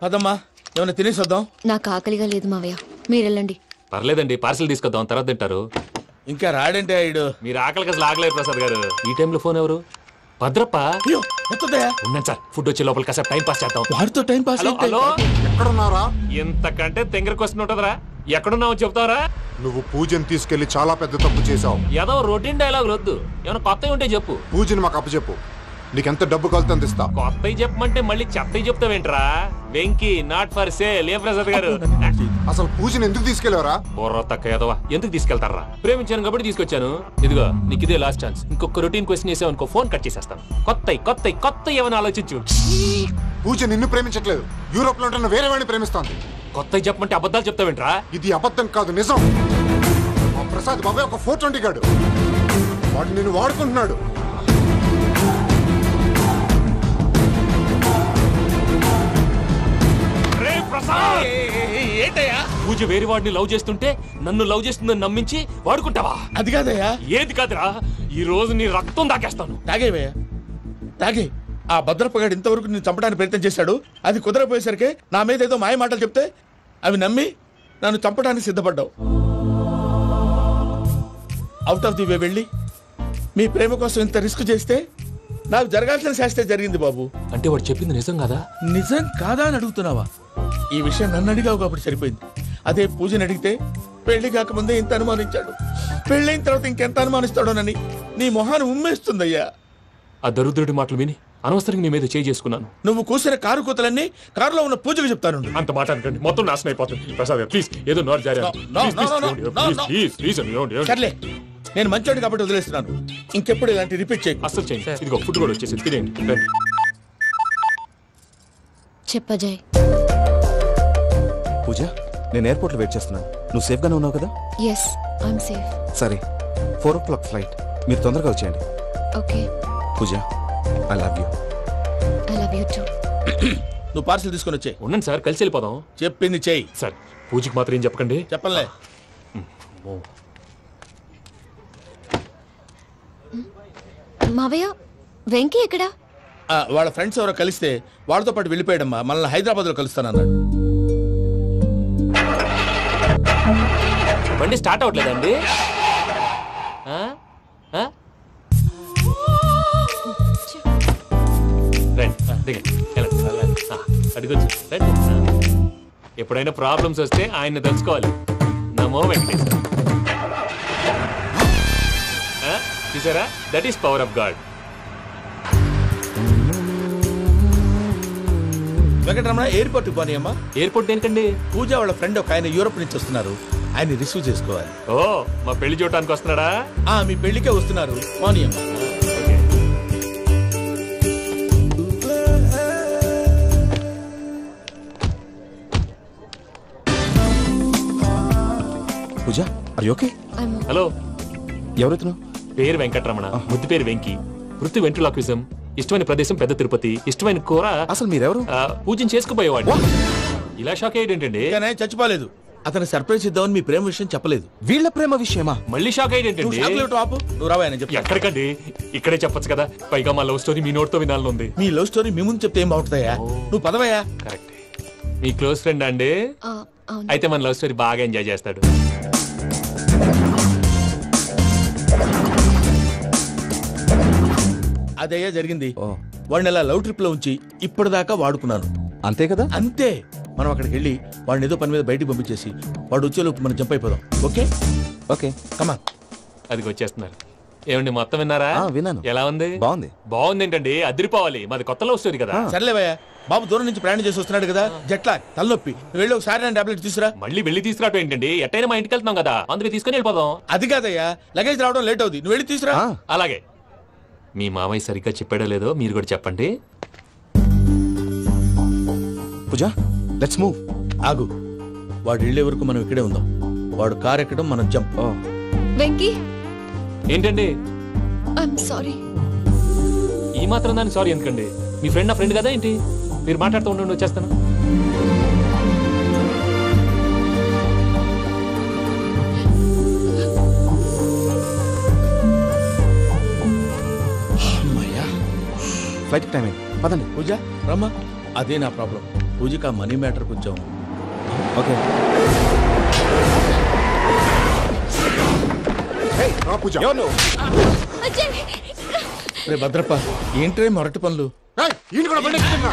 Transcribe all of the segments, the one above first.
పదమ్మా, ఏమైనా తినేసి వద్దాం. నాకు ఆకలిగా లేదు మావయ్య, మీరు వెళ్ళండి. పర్లేదండి, పార్సిల్ తీసుకొద్దాం, తర్వాత తింటారు. ఇంకా రాడంటే ఆయుడు. మీరు ఆకలికి అసలు ఆగలేదు ప్రసాద్ గారు. ఈ టైంలో ఫోన్ ఎవరు? భద్రప్ప. ఉన్నాను సార్, ఫుడ్ వచ్చే లోపల కాసేపు టైం పాస్ చేద్దాం. వాడితో టైం పాస్. హలో, ఎక్కడున్నారా? ఇంతకంటే తెంగర క్వశ్చన్ ఉంటుందిరా. ఎక్కడున్నావు చెప్తావరా? నువ్వు పూజని తీసుకెళ్లి చాలా పెద్ద తప్పు చేసావు. ఏదో రొటీన్ డైలాగ్ వద్దు, ఏమైనా కొత్తవి ఉంటే చెప్పు. పూజని మాకు అప్పచెప్పు, నీకెంత డబ్బు కలితే అంత ఇస్తా. కొత్తవి చెప్పమంటే మళ్ళీ చెత్తవి చెప్తావేంట్రా? Venky not for sale. ఏ ప్రసాద్ గారు, అసలు పూజని ఎందుకు తీసుకెళ్లేవరా? బుర్ర తక్క ఏదవా, ఎందుకు తీసుకెళ్తారా? ప్రేమించాను కాబట్టి తీసుకొచ్చాను. ఇదిగో నీకు ఇదే లాస్ట్ ఛాన్స్. ఇంకొక రొటీన్ క్వశ్చన్ చేసావనుకో ఫోన్ కట్ చేసేస్తాను. కొత్త ఏమైనా ఆలోచించు. పూజ నిన్ను ప్రేమించట్లేదు, యూరోప్ లో ఉంటున్న వేరే వాడిని ప్రేమిస్తాంది. కొత్తవి చెప్పమంటే అబద్ధాలు చెప్తావేంట్రా? ఇది అబద్ధం కాదు, నిజం. మా ప్రసాద్ బాబాయ్ ఒక 420 గాడు, వాడు నిన్ను వాడుకుంటున్నాడు. ఏంటయ్యా? పూజ వేరే వాడిని లవ్ చేస్తుంటే నన్ను లవ్ చేస్తుందని నమ్మించి వాడుకుంటావా? అది కాదయ్యా. ఏది కాదురా, ఈ రోజు నీ రక్తం దాకేస్తాను. తాగేవయ్యా, తాగే. ఆ భద్రప్పగాడు ఇంతవరకు నేను చంపడానికి ప్రయత్నం చేశాడు. అది కుదరపోయేసరికి నా మీద ఏదో మాయ మాటలు చెప్తే అవి నమ్మి నన్ను చంపడానికి సిద్ధపడ్డావు. అవుట్ ఆఫ్ ది వే వెళ్ళి మీ ప్రేమ కోసం ఇంత రిస్క్ చేస్తే నాకు జరగాల్సిన శాస్త్రే జరిగింది బాబు. అంటే వాడు చెప్పింది నిజం కాదా? నిజం కాదా అని అడుగుతున్నావా? ఈ విషయం నన్ను అడిగావు కాబట్టి సరిపోయింది. అదే పూజని అడిగితే పెళ్లి కాకముందే ఇంత అనుమానించాడు, పెళ్ళైన తర్వాత ఇంకెంత అనుమానిస్తాడోనని నీ మొహాన్ని ఉమ్మేస్తుందయ్యా. ఆ దరిద్రుడి మాటలు విని అనవసరంగా నీ మీద చేయి చేసుకున్నాను. నువ్వు కూసిన కారు కూతలన్నీ కారులో ఉన్న పూజకు చెప్తాను. అంత మాట అనకండి, మొత్తం నాశనం అయిపోతుంది. ప్రసాద్ ప్లీజ్, ఏదో నోట్ జారీ. సర్లే, నేను మంచోడు కాబట్టి వదిలేస్తున్నాను. ఇంకెప్పుడు ఇలాంటి రిపీట్ చేయి. అసలు చేయండి. ఇదిగో ఫుడ్ కూడా వచ్చేసి తినేయండి. చెప్పజాయ్. పూజ, నేను ఎయిర్పోర్ట్లో వెయిట్ చేస్తున్నాను. నువ్వు సేఫ్గానే ఉన్నావు కదా? Yes, I'm safe. సరే, 4 o'clock ఫ్లైట్, మీరు తొందరగా వచ్చేయండి. Okay. Pooja, I love you. I love you too. నువ్వు పార్సల్ తీసుకొని వచ్చే. ఉండండి సార్, కలిసి వెళ్ళిపోదాం. చెప్పింది చెయ్యి సార్. పూజకి మాత్రం ఏం చెప్పకండి. చెప్పలే. మావయ్య, వెంకీ ఎక్కడా? వాళ్ళ ఫ్రెండ్స్ ఎవరో కలిస్తే వాళ్ళతో పాటు వెళ్ళిపోయాడమ్మా. మనల్ని హైదరాబాద్ లో కలుస్తానన్నాడు. బండి స్టార్ట్ అవ్వట్లేదండి. అడిగొచ్చు. ఎప్పుడైనా ప్రాబ్లమ్స్ వస్తే ఆయన్ని తెలుసుకోవాలి. నమో వెంకటేశ్వర. చూసారా, that is power of God. Venkataramana, airport పోనీ అమ్మా. ఎయిర్పోర్ట్ ఏంటండి? పూజ వాళ్ళ ఫ్రెండ్ ఒక ఆయన యూరోప్ నుంచి వస్తున్నారు, ఆయన రిసీవ్ చేసుకోవాలి. ఓ, మా పెళ్లి చూడటానికి వస్తున్నాడా? మీ పెళ్లికే వస్తున్నారు. పోనీ అమ్మా. పూజ, ఆర్ యు ఓకే? హలో, ఎవరైతున్నావు? పేరు వెంకటరమణ, ముద్దు పేరు వెంకీ, వృత్తి వెంట్రులాక్విజం, ఇష్టమైన ప్రదేశం పెద్ద తిరుపతి, ఇష్టమైన కూర. అసలు మీరెవరు? పూజను చేసుకుపోయేవాడు. ఇలా షాక్ అయ్యేటండి. చచ్చిపోలేదు. అతను సర్ప్రైజ్ ఇద్దామని మీ ప్రేమ విషయం చెప్పలేదు. వీళ్ళ ప్రేమ విషయమా? మళ్ళీ షాక్ అయ్యేటండి. నువ్వు రావాయని చెప్పి. ఎక్కడికండి, ఇక్కడే చెప్పొచ్చు కదా. పైగా మా లవ్ స్టోరీ మీ నోట్తో వినాలని ఉంది. మీ లవ్ స్టోరీ మీ ముందు చెప్తే ఏం బాగుంటుందయ్యా? నువ్వు పదవయ్యా. కరెక్ట్. మీ క్లోజ్ ఫ్రెండ్ అండి? అయితే మన లవ్ స్టోరీ బాగా ఎంజాయ్ చేస్తాడు. అదయ్యా జరిగింది. వాడిని అలా లవ్ ట్రిప్ లో ఉంచి ఇప్పటిదాకా వాడుకున్నాను. అంతే కదా? అంతే. మనం అక్కడికి వెళ్ళి వాడిని ఏదో పని మీద బయటికి పంపించేసి వాడు వచ్చేలోపు మనం జంప్ అయిపోదాం. ఓకే ఓకే, కమా. అది వచ్చేస్తున్నారు. ఏమండి, మొత్తం విన్నారా? విన్నాను. ఎలా ఉంది? బాగుంది. బాగుంది ఏంటండి, అదిరిపోవాలి. మాది కొత్త లవ్ స్టోరీ కదా. సర్లేవయ్యా, బాబు దూరం నుంచి ప్రయాణం చేసి వస్తున్నాడు కదా, జట్లా తలనొప్పి. నువ్వు వెళ్ళి ఒకసారి నా టాబ్లెట్ తీసుకురా. మళ్ళీ వెళ్ళి తీసుకురావడం ఏంటండి? ఎట్టైనా మా ఇంటికి వెళ్తున్నాం కదా, అందుకే తీసుకుని వెళ్ళిపోదాం. అది కాదయ్యా, లగేజ్ రావడం లేట్ అవుతుంది. నువ్వు వెళ్ళి తీసుకురా. అలాగే. మీ మామయ్య సరిగ్గా చెప్పాడో లేదో మీరు కూడా చెప్పండి. పూజ, లెట్స్ మూవ్. ఆగు, వాడు వెళ్ళే వరకు మనం ఇక్కడే ఉందాం. వాడు కార్ ఎక్కడం, మనం జంప్. వెంకీ. ఏంటండి? I'm sorry. ఈ మాత్రం దాన్ని సారీ ఎందుకండి? మీ ఫ్రెండ్ నా ఫ్రెండ్ కదా ఏంటి? మీరు మాట్లాడుతూ ఉండండి, వచ్చేస్తాను. అమ్మయ్యా. ఫ్లైట్ టైం అయింది పదండి. పూజ రమ్మా. అదే నా ప్రాబ్లం. పూజకి ఆ మనీ మ్యాటర్ కొంచెం. ఓకే. పూజ రే భద్రప్ప, ఏంట్రే మొరటి పనులు? ఈయన కూడా బండి ఎక్కుతున్నా.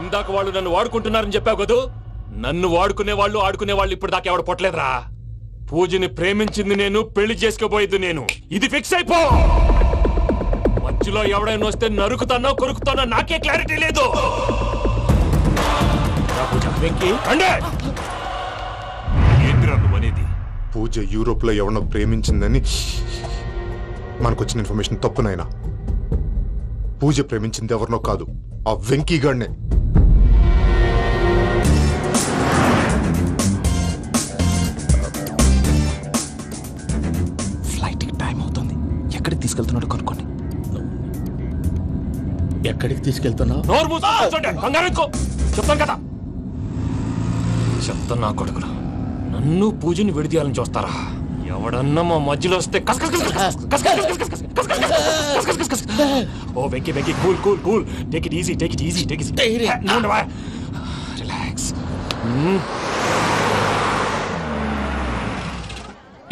ఇందాక వాళ్ళు నన్ను వాడుకుంటున్నారని చెప్పావు కదూ. నన్ను వాడుకునే వాళ్ళు ఆడుకునే వాళ్ళు ఇప్పుడు దాకా ఎవడు పొట్టలేదురా. పూజని ప్రేమించింది నేను, పెళ్లి చేసుకోబోయేది నేను. ఇది ఫిక్స్ అయిపో. మధ్యలో ఎవడైనా వస్తే నరుకుతానో కొరుకుతానో నాకే క్లారిటీ లేదు. ఏంటిరా నువ్వు అనేది? పూజ యూరోప్ లో ఎవరినో ప్రేమించిందని మనకొచ్చిన ఇన్ఫర్మేషన్ తప్పునైనా. పూజ ప్రేమించింది ఎవరినో కాదు, ఆ వెంకీ గాడినే. ఫ్లైట్ టైం అవుతుంది. ఎక్కడికి తీసుకెళ్తున్నాడో కనుక్కోండి. ఎక్కడికి తీసుకెళ్తున్నావు? నోరు మూసుకొని కూర్చోండి. కంగారు ఎక్కు. చెప్తాను కదా. చెప్తాను నా కొడుకురా. నన్ను పూజని విడిదీయాలని చూస్తారా? ఎవడన్నా మా మధ్యలో వస్తే ఓ Venky Venky cool cool cool. Take it easy, take it easy, take it easy. Relax.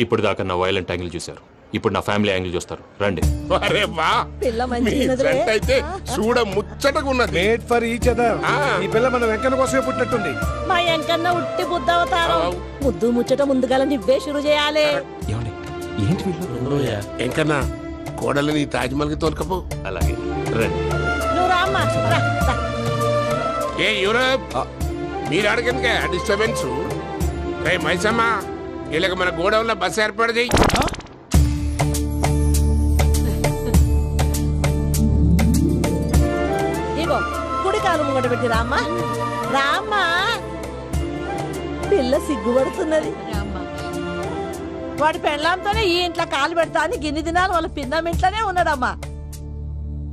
ఇప్పుడు దాకా నా వైలెంట్ యాంగిల్ చూశారు. ఇప్పుడు నా ఫ్యామిలీ యాంగిల్ చూస్తారు. రండి. అరే వా, మీ జంట అయితే చూడ ముచ్చటగా ఉన్నది. Made for each other. ఈ పిల్ల మన వెంకన్న కోసమే పుట్టినట్టుంది. మా వెంకన్న ఉట్టి బుద్ధవతారం. ముద్దు ముచ్చట ముందుగాల నువ్వే షురు చేయాలి. ఏమండి ఏంటి వీళ్ళు? ఎంకన్నా కోడలిని తాజ్మహల్ కి తోలుకపో. అలాగే రండి. నువ్వు రామ్మా. ఏ యూరప్, మీరు అడగనుక డిస్టర్బెన్స్. రే మైసమ్మ, వీళ్ళకి మన గోడౌన్లో బస్సు ఏర్పాటు చేయి. ఇగో కుడి కాలు ముంగట పెట్టి రామ్మా. రామ్మా, పిల్ల సిగ్గుపడుతున్నది. వాడి పెళ్ళాంతోనే ఈ ఇంట్లో కాలు పెడతా అని గిన్ని దినాలు వాళ్ళ పిన్నం ఇంట్లోనే ఉన్నాడమ్మా.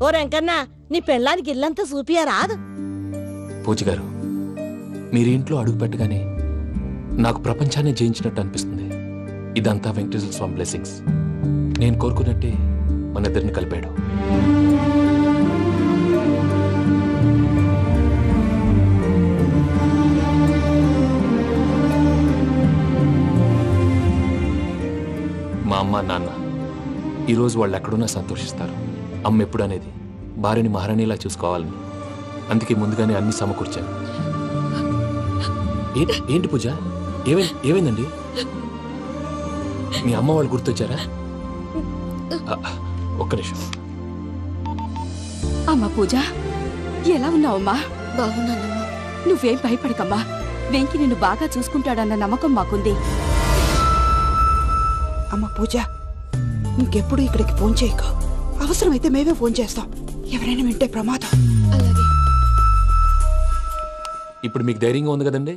ఓ వెంకన్న, నీ పెళ్ళానికి ఇల్లంతా చూపియా రాదు. పూజ గారు, మీరు ఇంట్లో అడుగు పెట్టగానే నాకు ప్రపంచాన్ని జయించినట్టు అనిపిస్తుంది. ఇదంతా వెంకటేశ్వర స్వామి బ్లెస్సింగ్స్. నేను కోరుకున్నట్టే మన ఇద్దరిని కలిపాడు. మా అమ్మ నాన్న ఈరోజు వాళ్ళు ఎక్కడున్నా సంతోషిస్తారు. అమ్మ ఎప్పుడు అనేది భార్యని మహారాణిలా చూసుకోవాలని. అందుకే ముందుగానే అన్ని సమకూర్చాను. ఏంటి పూజ, ఏమైందండి? మీ అమ్మ వాళ్ళు గుర్తొచ్చారా? ఒక్క నిమిషం. అమ్మ పూజ, ఎలా ఉన్నావమ్మా? బాగున్నానమ్మా. నువ్వేం భయపడకమ్మా. వెంకి నిన్ను బాగా చూసుకుంటాడన్న నమ్మకం మాకుంది. అమ్మ పూజ, ఇంకెప్పుడు ఇక్కడికి ఫోన్ చేయకు. అవసరమైతే మేమే ఫోన్ చేస్తాం. ఎవరైనా వింటే ప్రమాదం. అలాగే. ఇప్పుడు మీకు ధైర్యంగా ఉంది కదండి.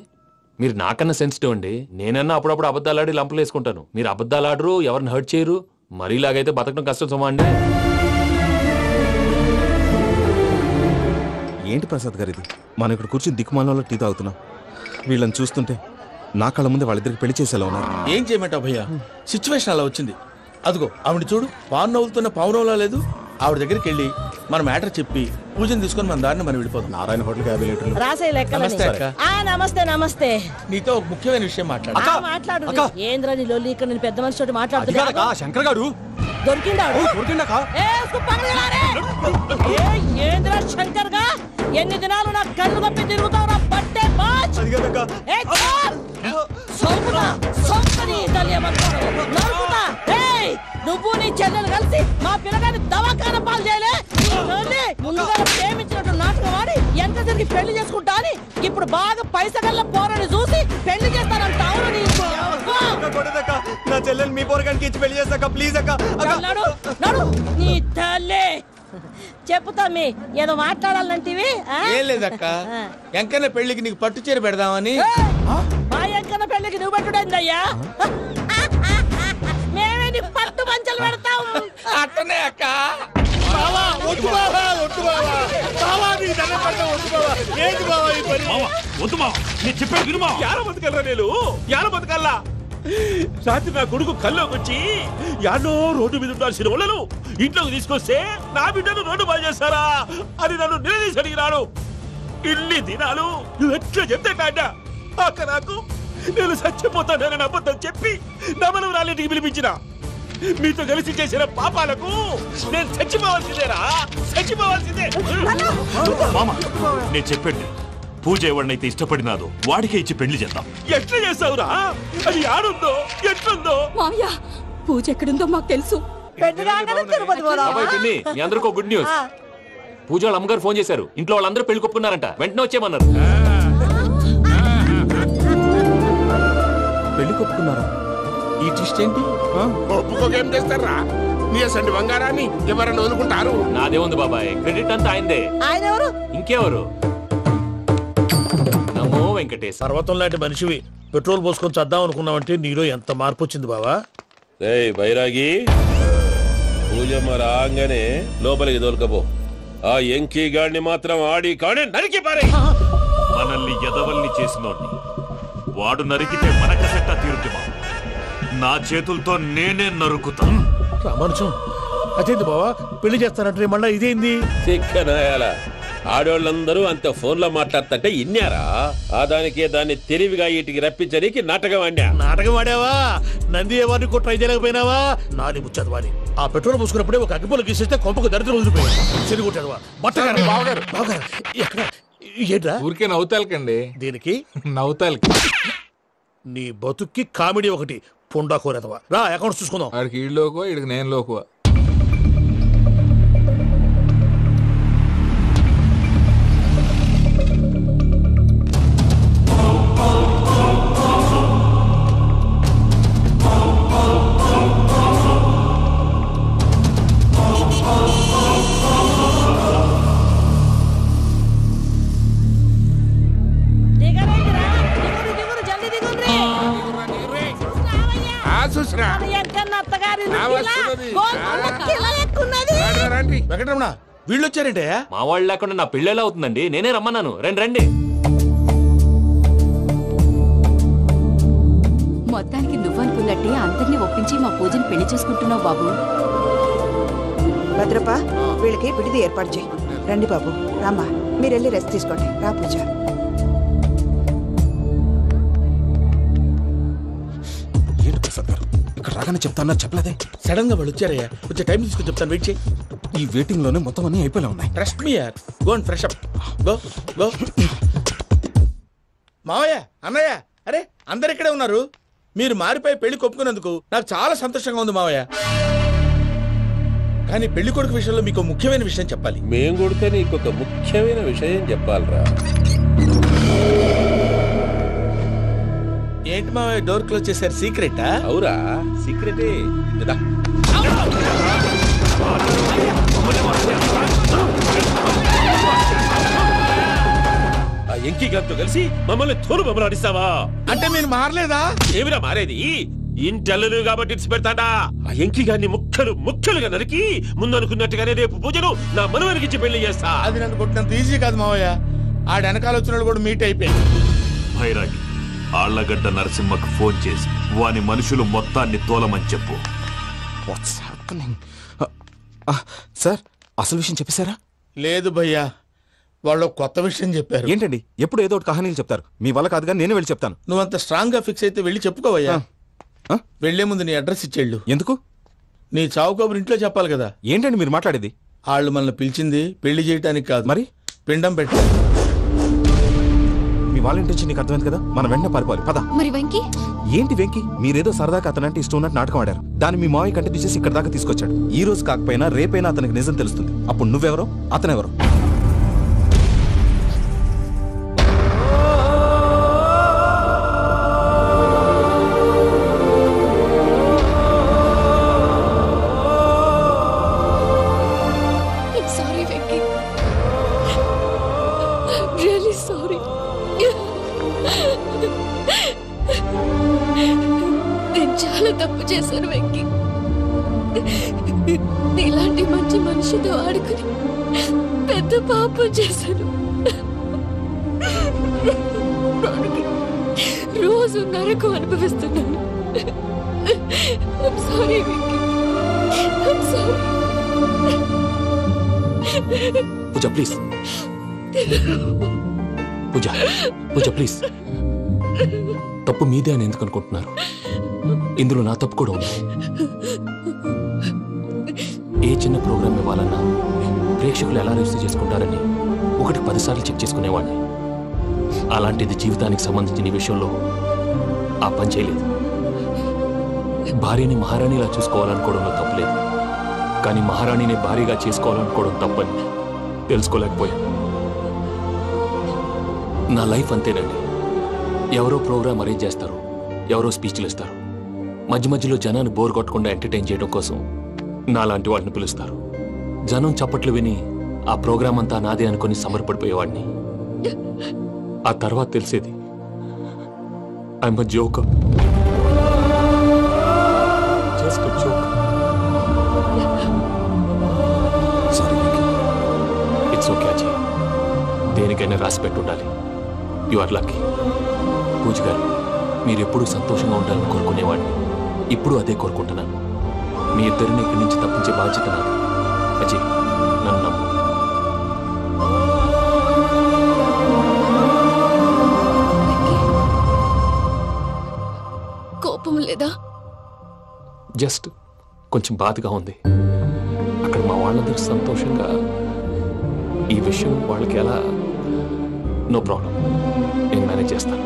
మీరు నాకన్నా సెన్సిటివ్ అండి. నేనన్నా అప్పుడప్పుడు అబద్ధాలాడి లంపలు వేసుకుంటాను. మీరు అబద్ధాలాడరు, ఎవరిని హర్ట్ చేయరు. మరీ ఇలాగైతే బతకడం కష్టం సుమా అండి. ఏంటి ప్రసాద్ గారు ఇది? మనం ఇక్కడ కూర్చుని దిక్కుమాలలో టీ తాగుతున్నాం. వీళ్ళని చూస్తుంటే నా కళ్ళ ముందే వాళ్ళిద్దరికి పెళ్లి చేసేలా ఉన్నారు. ఏం చేయమంటావు భయ్యా, సిచ్యువేషన్ అలా వచ్చింది. అదిగో ఆవిడ చూడు, పాను నవ్వులుతున్న పావునవ్వులా లేదు. ఆవిడ దగ్గరికి వెళ్ళి మన మ్యాటర్ చెప్పి పూజను తీసుకొని మన దారిని మనం వెళ్ళిపోతాం. నారాయణ హోటల్కి 50 లీటర్లు. రాసే లెక్కలని. నమస్తే అక్క. నమస్తే నమస్తే. నీతో ఒక ముఖ్యమైన విషయం మాట్లాడు. మాట్లాడు. ఏంద్రా నీ లొల్లి? ఇక్కడ నేను పెద్ద మనిషి తోటి మాట్లాడుతున్నా. శంకర్ గారు దొరికిందాడు. ఏంద్రా శంకర్ గా? ఎన్ని దినాలు నా కళ్ళు కప్పి తిరుగుతావురా బట్టే బాచ్. నువ్వు నీ చెల్లెలు కలిసి మా పిల్లగాని దవాఖాన పాలు చేయలే. ముందుగా ప్రేమించినట్టు నాటకం ఆడి ఎంత తిరిగి పెళ్లి చేసుకుంటా అని ఇప్పుడు బాగా పైసగల్ల పోరని చూసి పెళ్లి చేస్తానంటావు. నా చెల్లెలు మీ పోరగానికి ఇచ్చి పెళ్లి చేస్తాక ప్లీజ్ అక్క. నీ తల్లి చెప్పుతా మీ ఏదో మాట్లాడాలంటివి. ఏం లేదక్క, ఎంకన్న పెళ్లికి నీకు పట్టు చీర పెడదామని. మా ఎంకన్న పెళ్లికి నువ్వు పెట్టుడైందయ్యా? మేమే నీ పట్టు పంచలు పెడతాం. అట్టనే అక్క. రాత్రి నా కొడుకు కల్లోకి వచ్చి యాడో రోడ్డు మీద ఉండాల్సిన వాళ్ళను ఇంట్లోకి తీసుకొస్తే నా బిడ్డను రోడ్డు బాగా చేస్తారా అని నన్ను నిలదీసి అడిగినాడు. ఇన్ని దినాలు నువ్వు ఎట్లా చెప్తే కాడ అక్క నాకు నేను చచ్చిపోతానని అబద్ధం చెప్పి నమ్మను రాలింటికి పిలిపించిన. మీతో కలిసి చేసిన పాపాలకు నేను చచ్చిపోవాల్సిందేరా, చచ్చిపోవాల్సిందే. నేను చెప్పండి, పూజ ఎవరినైతే ఇష్టపడినాదో వాడికే ఇచ్చి పెళ్లి చేద్దాం. ఎట్లా చేస్తావురా? అది ఆడుందో ఎట్లుందో. మామయ్య, పూజ ఎక్కడుందో మాకు తెలుసు. మీ అందరికీ గుడ్ న్యూస్. పూజ వాళ్ళ అమ్మగారు ఫోన్ చేశారు. ఇంట్లో వాళ్ళందరూ పెళ్లి కొప్పుకున్నారంట. వెంటనే వచ్చేయమన్నారు. పెళ్లి కొప్పుకున్నారా? ఈ ట్విస్ట్ ఏంటి? ఒప్పుకోకేం చేస్తారా? నీ అసంటి బంగారాన్ని ఎవరన్నా వదులుకుంటారు? నాదే ఉంది బాబాయ్, క్రెడిట్ అంతా ఆయనదే. ఆయన ఎవరు? ఇంకెవరు? నమో వెంకటేశ్. పర్వతం లాంటి మనిషివి పెట్రోల్ పోసుకొని చద్దాం అనుకున్నావంటే నీలో ఎంత మార్పు వచ్చింది బావా. బైరాగి, పూజమ్మ రాగానే లోపలికి దొరకపో. ఆ ఎంకీ గాడిని మాత్రం ఆడి కాడే నరికి పారే. మనల్ని ఎదవల్ని చేసినోడ్ని వాడు నరికితే మనకసెట్ట తీరుతుమా? నా చేతులతో నేనే నరుకుతా. రామానుజం, అదేంది బావా పెళ్లి చేస్తానంటే మళ్ళా ఇదేంది? చిక్కనాయాల ఆడోళ్ళందరూ అంత ఫోన్లో మాట్లాడుతుంటే ఇన్నారా? ఆ దానికే దాన్ని తెలివిగా వీటికి రప్పించడానికి నాటకం ఆడా. నాటకం ఆడావా? నంది ఎవరిని కూడా ట్రై చేయలేకపోయినావా? నాది ముచ్చదు వాని. ఆ పెట్రోల్ పోసుకున్నప్పుడే ఒక అగ్గిపుల్ల గీసేస్తే కొంపకు దరిద్రం వదిలిపోయాడు. చెరుగుంటాడు బట్టగారు. బావగారు బావగారు ఎక్కడ ఏంట్రా? ఊరికే నవ్వుతాలకండి. దీనికి నవ్వుతాలకి నీ బతుక్కి కామెడీ ఒకటి పుండా కోరేదవా. రా అకౌంట్స్ చూసుకుందాం. వాడికి ఈడులోకో ఇడికి నేను లోకువ. వెంకటరమణ, వీళ్ళు వచ్చారంటే? మా వాళ్ళు లేకుండా నా పెళ్ళేలా అవుతుందండి? నేనే రమ్మన్నాను. రండి రండి. మొత్తానికి నువ్వనుకున్నట్టే అందరినీ ఒప్పించి మా పూజని పెళ్లి చేసుకుంటున్నావు బాబు. భద్రప్ప, వీళ్ళకి విడిది ఏర్పాటు చేయి. రండి బాబు, రామ్మా, మీరు వెళ్ళి రెస్ట్ తీసుకోండి. రా పూజ. ఏంటి ప్రసాద్ గారు ఇక్కడ రాగానే చెప్తాను చెప్పలేదే? సడన్ గా వాళ్ళు వచ్చారయ్యా, కొంచెం టైం తీసుకొని చెప్తాను. వెయిట్ చేయి. ఈ వెయిటింగ్ లోనే మొత్తం అన్ని అయిపోయి ఉన్నాయి. ట్రస్ట్ మీ యార్. Go and fresh up. Go go. మావయ్య, అన్నయ్య, అరే అందరు ఇక్కడే ఉన్నారు. మీరు మారిపోయి పెళ్లి కొప్పుకున్నందుకు నాకు చాలా సంతోషంగా ఉంది మావయ్య. కానీ పెళ్లి కొడుకు విషయంలో మీకు ముఖ్యమైన విషయం చెప్పాలి. మేం కొడితే నీకు ఒక ముఖ్యమైన విషయం చెప్పాలరా. ఏంటి మా డోర్ క్లోజ్ చేశారు? సీక్రెటా? అవురా, సీక్రెటే కదా. ఆ ఎంకీ గారితో కలిసి మమ్మల్ని తోలు బొమ్మలాడిస్తావా? అంటే మీరు మారలేదా? ఏమిరా మారేది? ఇంటల్లు కాబట్టి ఇడిచి పెడతాడా? ఆ ఎంకీ గారిని ముక్కలుగా నరికి ముందు అనుకున్నట్టుగానే రేపు పూజను నా మనవనికిచ్చి పెళ్లి చేస్తా. అది నన్ను కొట్టినంత ఈజీ కాదు మావయ్య. ఆ వెనకాల వచ్చిన కూడా మీట్ అయిపోయింది. భైరాగి ఆళ్లగడ్డ నరసింహకు ఫోన్ చేసి వాని మనుషులు మొత్తాన్ని తోలమని చెప్పు. సార్ అసలు విషయం చెప్పేశారా? లేదు భయ్యా, వాళ్ళు కొత్త విషయం చెప్పారు. ఏంటండి ఎప్పుడు ఏదో ఒకటి కహానీలు చెప్తారు. మీ వల్ల కాదు కానీ నేనే వెళ్ళి చెప్తాను. నువ్వంత స్ట్రాంగ్ గా ఫిక్స్ అయితే వెళ్ళి చెప్పుకోవయ్యా. వెళ్లే ముందు నీ అడ్రస్ ఇచ్చేళ్ళు. ఎందుకు? నీ చావు కబురు ఇంట్లో చెప్పాలి కదా. ఏంటండి మీరు మాట్లాడేది? వాళ్ళు మనల్ని పిలిచింది పెళ్లి చేయటానికి కాదు, మరి పిండం పెట్టి. మీ వాళ్ళ ఇంటి నుంచి నీకు అర్థమైంది కదా, మనం వెంటనే పారిపోవాలి. పద. మరి వెంకీ? ఏంటి వెంకీ? మీరేదో సరదాగా అతనంటే ఇష్టం ఉన్నట్టు నాటకం ఆడారు. దాన్ని మీ మావయ్య కంటే తీసేసి ఇక్కడ దాకా తీసుకొచ్చాడు. ఈ రోజు కాకపోయినా రేపైనా అతనికి నిజం తెలుస్తుంది. అప్పుడు నువ్వెవరో అతనెవరో. నేను చాలా తప్పు చేశాను వెంకీ. నీలాంటి మంచి మనిషితో ఆడుకుని పెద్ద పాపం చేశాను. రోజు నరకం అనుభవిస్తున్నాను. I'm sorry, Venky. I'm sorry. Pooja please. Pooja please. తప్పు మీదే అని ఎందుకు అనుకుంటున్నారు? ఇందులో నా తప్పు కూడా ఉంది. ఏ చిన్న ప్రోగ్రామ్ ఇవ్వాలన్నా ప్రేక్షకులు ఎలా రిసీవ్ చేసుకుంటారని 1-10 సార్లు చెక్ చేసుకునేవాడిని. అలాంటిది జీవితానికి సంబంధించిన ఈ విషయంలో ఆ పని చేయలేదు. భార్యని మహారాణిలా చూసుకోవాలనుకోవడంలో తప్పులేదు, కానీ మహారాణిని భార్యగా చేసుకోవాలనుకోవడం తప్పని తెలుసుకోలేకపోయాను. నా లైఫ్ అంతేనండి. ఎవరో ప్రోగ్రామ్ అరేంజ్ చేస్తారు, ఎవరో స్పీచ్లు ఇస్తారు, మధ్య మధ్యలో జనాన్ని బోర్ కొట్టకుండా ఎంటర్టైన్ చేయడం కోసం నాలాంటి వాడిని పిలుస్తారు. జనం చప్పట్లు విని ఆ ప్రోగ్రామ్ అంతా నాదే అనుకుని సమర్పడిపోయేవాడిని. ఆ తర్వాత తెలిసేది I'm a joker. Just a joker. It's okay Ajay, దేనికైనా రాసి పెట్టుండాలి. You are lucky. Pooja garu, మీరు ఎప్పుడూ సంతోషంగా ఉండాలని కోరుకునేవాడిని. ఇప్పుడు అదే కోరుకుంటున్నాను. మీ ఇద్దరిని ఇక్కడి నుంచి తప్పించే బాధ్యత నాది. అజయ్, నన్ను నమ్ము. కోపం లేదా? జస్ట్ కొంచెం బాధగా ఉంది. అక్కడ మా వాళ్ళందరూ సంతోషంగా ఈ విషయం వాళ్ళకి ఎలా. నో ప్రాబ్లం, నేను మేనేజ్ చేస్తాను.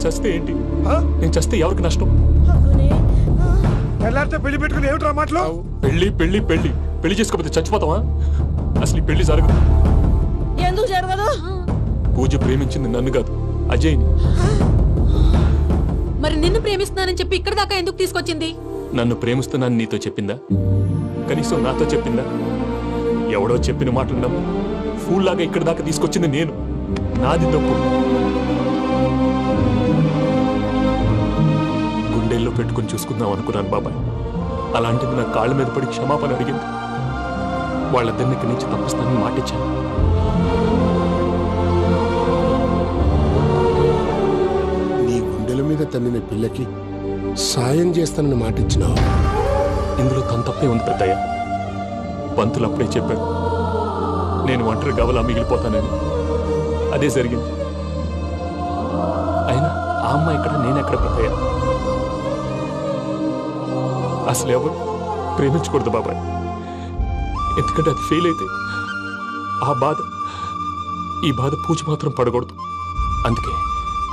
చస్తే ఏంటి? నేను చస్తే ఎవరికి నష్టం? పెళ్లి పెట్టుకుని ఏమిట్రా మాటలు? పెళ్లి పెళ్లి పెళ్లి పెళ్లి చేసుకోకపోతే చచ్చిపోతావా? అసలు ఈ పెళ్లి జరగదు. ఎందుకు జరగదు? పూజ ప్రేమించింది నన్ను కాదు, అజయ్ని. మరి నిన్ను ప్రేమిస్తున్నానని చెప్పి ఇక్కడ దాకా ఎందుకు తీసుకొచ్చింది? నన్ను ప్రేమిస్తున్నాను నీతో చెప్పిందా? కనీసం నాతో చెప్పిందా? ఎవడో చెప్పిన మాటలు నమ్మి ఫూల్ లాగా ఇక్కడ దాకా తీసుకొచ్చింది నేను. నాది తప్పు. గుండెల్లో పెట్టుకుని చూసుకుందాం అనుకున్నాను బాబాయ్. అలాంటిది నా కాళ్ళ మీద పడి క్షమాపణ అడిగింది. వాళ్ళిద్దరిని ఇక్కడి నుంచి తప్పిస్తానని మాటిచ్చాను. నీ గుండెల మీద తన్నిన పిల్లకి సాయం చేస్తానని మాటిచ్చినావు. ఇందులో తన తప్పే ఉంది పెద్దయ్య. పంతులు అప్పుడే చెప్పాడు నేను ఒంటరి గవలా మిగిలిపోతానని. అదే జరిగింది. అయినా ఆ అమ్మాయి ఎక్కడ, నేనెక్కడ పెద్దయ్య? అసలు ఎవరు ప్రేమించకూడదు బాబాయ్. ఎందుకంటే అది ఫెయిల్ అయితే ఈ బాధ పూజ మాత్రం పడకూడదు. అందుకే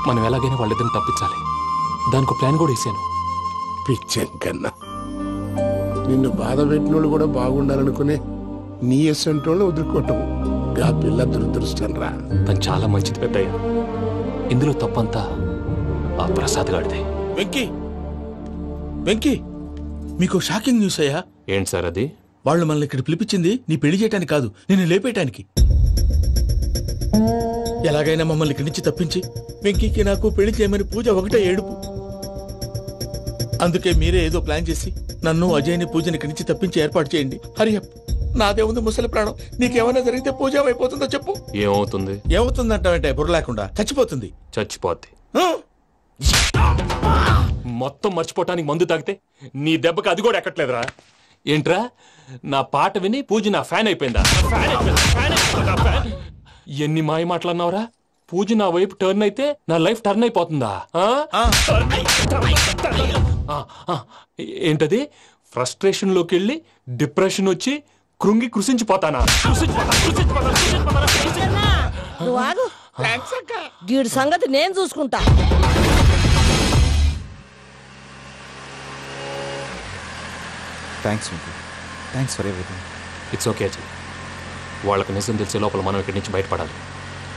మనం ఎలాగైనా వాళ్ళిద్దరిని తప్పించాలి. దానికి ప్లాన్ కూడా వేసాను. పిచ్చంకన్నా నిన్ను బాధ పెట్టినోళ్ళు కూడా బాగుండాలనుకునే నీ ఎస్సంటోళ్ళు వదులుకోవటం ఆ పిల్ల దురదృష్టం రా. తను చాలా మంచిది పెద్దయ్య. ఇందులో తప్పంతా ఆ ప్రసాద్ గాడిదే. వెంకీ మీకు షాకింగ్ న్యూస్ అయ్యా. ఏంటి సార్ అది? వాళ్ళు మనల్ని ఇక్కడ పిలిపించింది నీ పెళ్లి చేయటానికి కాదు, నిన్ను లేపేయటానికి. ఎలాగైనా మమ్మల్ని ఇక్కడి నుంచి తప్పించి వెంకీకి నాకు పెళ్లి చేయమని పూజ ఒకటే ఏడుపు. అందుకే మీరే ఏదో ప్లాన్ చేసి నన్ను అజయ్ని పూజని ఇక్కడి నుంచి తప్పించి ఏర్పాటు చేయండి. హరియప్, నాదే ఉంది ముసలి ప్రాణం. నీకేమైనా జరిగితే పూజ అయిపోతుందో చెప్పు. ఏమవుతుంది? ఏమవుతుందంటే బుర్ర లేకుండా చచ్చిపోతుంది. చచ్చిపోద్ది. మొత్తం మర్చిపోవటానికి మందు తాగితే నీ దెబ్బకి అది కూడా ఎక్కట్లేదురా. ఏంట్రా, నా పాట విని పూజ నా ఫ్యాన్ అయిపోయిందా? ఎన్ని మాయ మాటలన్నావురా? పూజ నా వైపు టర్న్ అయితే నా లైఫ్ టర్న్ అయిపోతుందా? ఏంటది? ఫ్రస్ట్రేషన్ లోకి వెళ్ళి డిప్రెషన్ వచ్చి కృంగి కృషించిపోతానా? వీడి సంగతి నేను చూసుకుంటా. Thanks for everything. It's okay Ajay. వాళ్ళకి నిజం తెలిసే లోపల మనం ఇక్కడి నుంచి బయటపడాలి.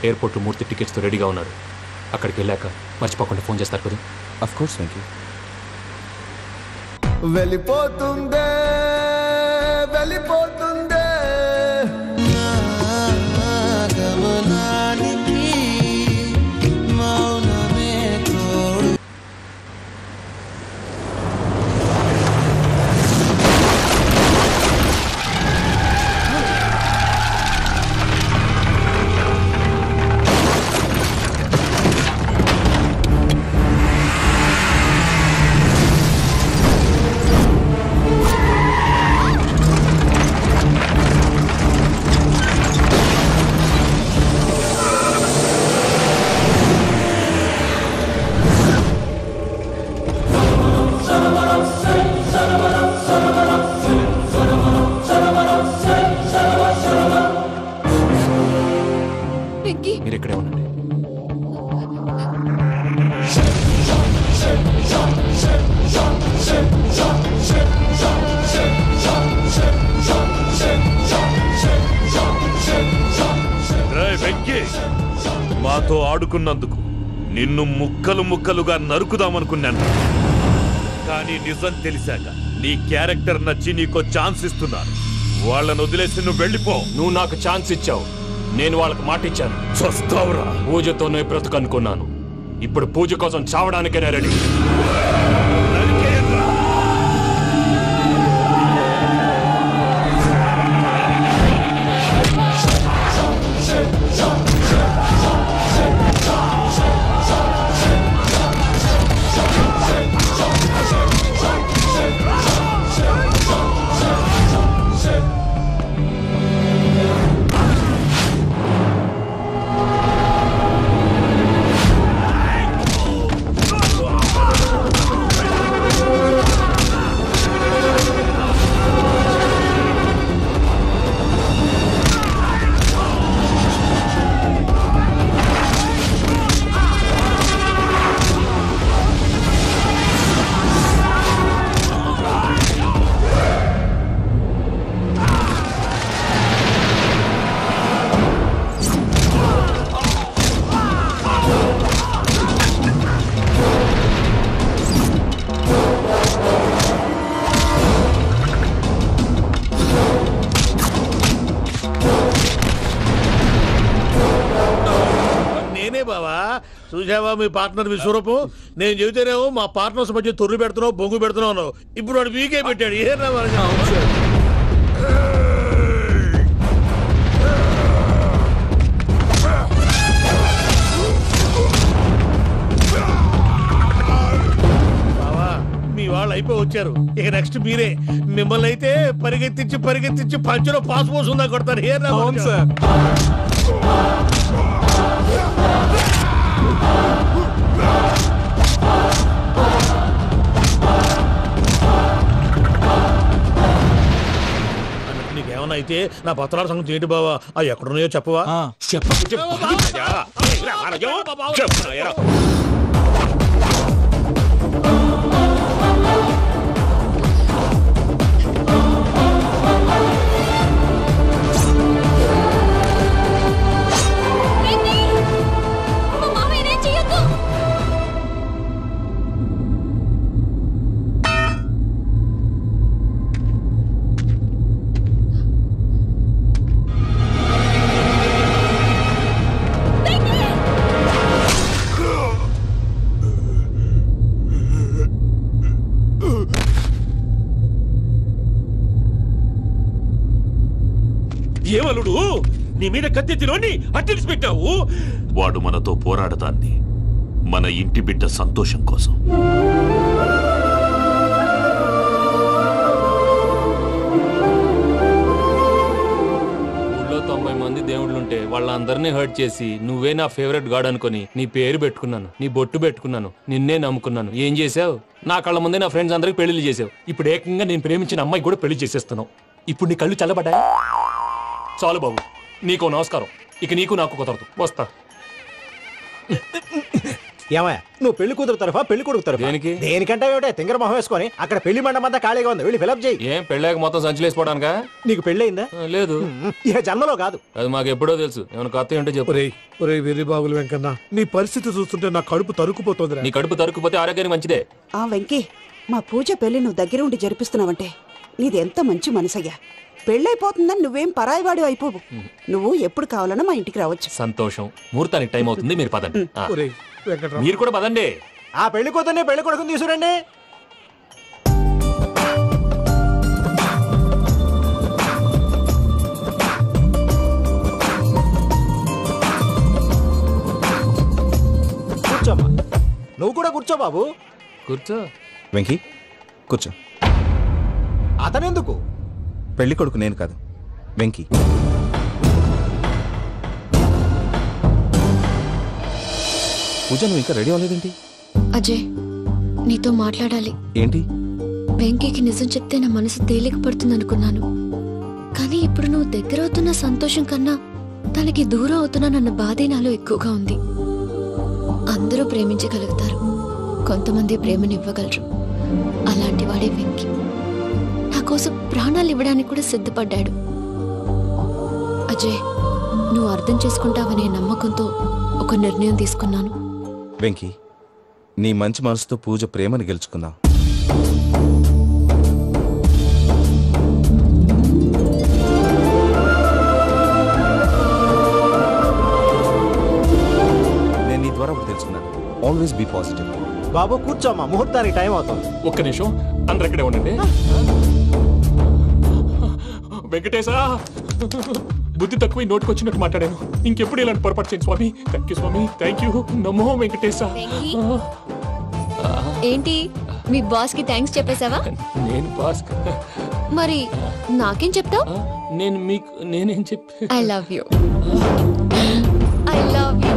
ఎయిర్పోర్ట్లో మూర్తి టికెట్స్తో రెడీగా ఉన్నాడు. అక్కడికి వెళ్ళాక మర్చిపోకుండా ఫోన్ చేస్తారు కదా. Of course Venky. వెళ్ళిపోతుందే వెళ్ళిపోతుందే గమనానికి మౌనమే తోడు. మీరు ఇక్కడే ఉండండి. మాతో ఆడుకున్నందుకు నిన్ను ముక్కలు ముక్కలుగా నరుకుదామనుకున్నాను. కానీ నిజం తెలిసాక నీ క్యారెక్టర్ నచ్చి నీకో ఛాన్స్ ఇస్తున్నాను. వాళ్ళను వదిలేసి నువ్వు వెళ్ళిపో. నువ్వు నాకు ఛాన్స్ ఇచ్చావు, నేను వాళ్ళకి మాట ఇచ్చాను. చస్తావురా. పూజతోనే బ్రతుకనుకున్నాను. ఇప్పుడు పూజ కోసం చావడానికైనా రెడీ. చూసావా మీ పార్ట్నర్ విశ్వరూపం? నేను చెబితేనేమో మా పార్ట్నర్స్ మధ్య తొర్రు పెడుతున్నావు, బొంగు పెడుతున్నావు. ఇప్పుడు వాడు మీకే పెట్టాడు. ఏ మీ వాళ్ళు అయిపోయి వచ్చారు. ఇక నెక్స్ట్ మీరే. మిమ్మల్ని అయితే పరిగెత్తించి పరిగెత్తించి పంచులో పాస్ పోసుందా కొడతారు. ఏ నీకేమన్నా అయితే నా పత్రాల సంగతి ఏంటి బావా అవి ఎక్కడున్నాయో చెప్పవా? ఏమలుడు నీ మీద కత్తెత్తిలోని అట్టెలిసి పెట్టావు. వాడు మనతో పోరాడతాన్ని మన ఇంటి బిడ్డ సంతోషం కోసం. ఊళ్ళో 90 మంది దేవుళ్ళుంటే వాళ్ళందరినీ హర్ట్ చేసి నువ్వే నా ఫేవరెట్ గాడ్ అనుకుని నీ పేరు పెట్టుకున్నాను, నీ బొట్టు పెట్టుకున్నాను, నిన్నే నమ్ముకున్నాను. ఏం చేసావు? నా కళ్ళ ముందే నా ఫ్రెండ్స్ అందరికి పెళ్లి చేసావు. ఇప్పుడు ఏకంగా నేను ప్రేమించిన అమ్మాయి కూడా పెళ్లి చేసేస్తున్నావు. ఇప్పుడు నీ కళ్ళు చల్లబడ్డాయి. చాలు బాబు, నీకో నమస్కారం. ఇక నీకు నాకు కుదరదు. వస్తా. ఏమయ్య నువ్వు పెళ్లి కూతురు తరఫా పెళ్లి కొడుకు తరఫా? దేనికి? దేనికంటే ఏమిటే తింగర మొహం వేసుకొని అక్కడ పెళ్లి మండపం అంతా ఖాళీగా ఉంది, వెళ్ళి ఫిలప్ చేయి. ఏం పెళ్ళాక మొత్తం సంచలేసిపోవడానికా? నీకు పెళ్ళయిందా? లేదు. ఇక జన్మలో కాదు. అది మాకు ఎప్పుడో తెలుసు. ఏమైనా కొత్త ఏంటో చెప్పు. ఒరే వెర్రి బాబులు వెంకన్న, నీ పరిస్థితి చూస్తుంటే నా కడుపు తరుక్కుపోతుంది. నీ కడుపు తరుక్కుపోతే ఆరోగ్యానికి మంచిదే. ఆ వెంకీ, మా పూజ పెళ్లి నువ్వు దగ్గర ఉండి జరిపిస్తున్నావంటే నీది ఎంత మంచి మనసయ్యా. పెళ్ళైపోతుందని నువ్వేం పరాయివాడి అయిపోవు. నువ్వు ఎప్పుడు కావాలన్నా మా ఇంటికి రావచ్చు. సంతోషం. ముహూర్తానికి టైం అవుతుంది, మీరు పదండి. మీరు కూడా పదండి. ఆ పెళ్లి కూతుర్ని పెళ్లి కొడుకుని తీసుకురండి. కూర్చోమ్మా. నువ్వు కూడా కూర్చో బాబు. కూర్చో. వెంకీ కూర్చో. అతనెందుకు? పెళ్లి కొడుకు నేను కాదు, వెంకీ. పూజ నువ్వు ఇంకా రెడీ అవ్వలేదేంటి? అజయ్, నీతో మాట్లాడాలి. ఏంటి? వెంకీకి నిజం చెప్తే నా మనసు తేలిక పడుతుంది అనుకున్నాను. కానీ ఇప్పుడు నువ్వు దగ్గర అవుతున్న సంతోషం కన్నా తనకి దూరం అవుతున్నానన్న బాధే నాలో ఎక్కువగా ఉంది. అందరూ ప్రేమించగలుగుతారు, కొంతమంది ప్రేమనివ్వగలరు. అలాంటి వాడే వెంకీ. నా కోసం ప్రాణాలు ఇవ్వడానికి కూడా సిద్ధపడ్డాడు. అజయ్, నువ్వు అర్థం చేసుకుంటావనే నమ్మకంతో ఒక నిర్ణయం తీసుకున్నాను. వెంకీ, నీ మంచి మనసుతో పూజ ప్రేమను గెలుచుకుందాం. నేను నీ ద్వారా ఒకటి తెలుసుకున్నాను. Always be positive. బాబు కూర్చోమ్మా, ముహూర్తానికి టైం అవుతుంది. ఒక్క నిమిషం, అందరు ఇక్కడే ఉండండి. వెంకటేశా, బుద్ధి తక్కువ నోటికి వచ్చినట్టు మాట్లాడాను. ఇంకెప్పుడు ఇలాంటి పొరపాటు చేయండి స్వామి. థ్యాంక్ యూ స్వామి, థ్యాంక్ యూ. నమో వెంకటేశా. ఏంటి, మీ బాస్ కి థ్యాంక్స్ చెప్పేశావా? నేను బాస్ మరి నాకేం చెప్తావు? నేనేం చెప్పి I love you. I love you.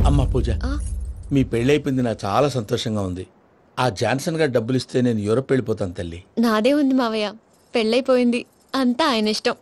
అమ్మ పూజ, మీ పెళ్ళైపోయింది, నాకు చాలా సంతోషంగా ఉంది. ఆ జాన్సన్ గారు డబ్బులు ఇస్తే నేను యూరోప్ వెళ్ళిపోతాను తల్లి. నాదే ఉంది మావయ్య, పెళ్ళైపోయింది, అంతా ఆయన ఇష్టం.